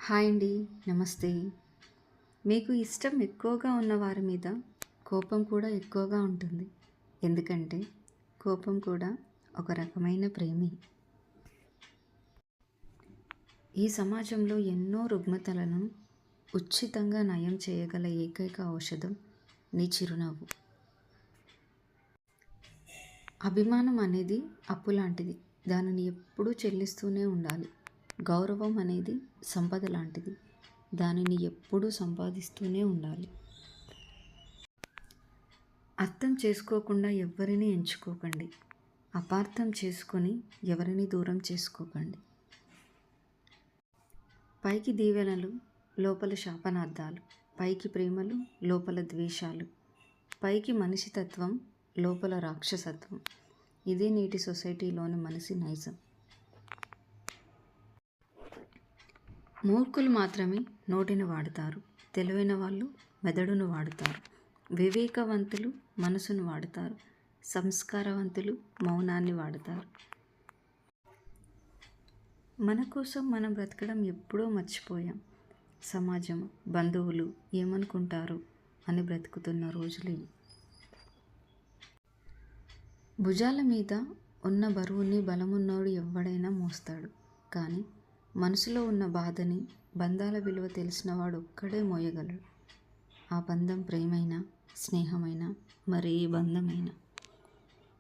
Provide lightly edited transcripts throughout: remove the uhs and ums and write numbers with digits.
Hi అండి. నమస్తే. మీకు ఇష్టం ఎక్కువగా ఉన్న వారి మీద కోపం కూడా ఎక్కువగా ఉంటుంది. ఎందుకంటే కోపం కూడా ఒక రకమైన ప్రేమే. ఈ సమాజంలో ఎన్నో రుగ్మతలను ఉచితంగా నయం చేయగల ఏకైక ఔషధం నీ చిరునవ్వు. అభిమానం అనేది అప్పు లాంటిది. దానిని ఎప్పుడూ చెల్లిస్తూనే ఉండాలి. గౌరవం అనేది సంపద లాంటిది. దానిని ఎప్పుడూ సంపాదిస్తూనే ఉండాలి. అర్థం చేసుకోకుండా ఎవరిని ఎంచుకోకండి. అపార్థం చేసుకొని ఎవరిని దూరం చేసుకోకండి. పైకి దీవెనలు, లోపల శాపనార్థాలు. పైకి ప్రేమలు, లోపల ద్వేషాలు. పైకి మనిషితత్వం, లోపల రాక్షసత్వం. ఇదే నేటి సొసైటీలోని మనిషి నైజం. మూర్ఖులు మాత్రమే నోటిని వాడుతారు. తెలివైన వాళ్ళు మెదడును వాడుతారు. వివేకవంతులు మనసును వాడుతారు. సంస్కారవంతులు మౌనాన్ని వాడుతారు. మన కోసం మనం బ్రతకడం ఎప్పుడో మర్చిపోయాం. సమాజం, బంధువులు ఏమనుకుంటారు అని బ్రతుకుతున్న రోజులు ఇవి. భుజాల మీద ఉన్న బరువుని బలమున్నోడు ఎవ్వడైనా మోస్తాడు. కానీ మనసులో ఉన్న బాధని, బంధాల విలువ తెలిసినవాడు ఒక్కడే మోయగలడు. ఆ బంధం ప్రేమైనా, స్నేహమైనా, మరి ఏ బంధమైనా.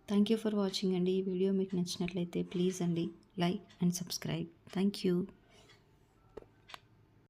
థ్యాంక్ యూ ఫర్ వాచింగ్ అండి. ఈ వీడియో మీకు నచ్చినట్లయితే ప్లీజ్ అండి like and subscribe. Thank you.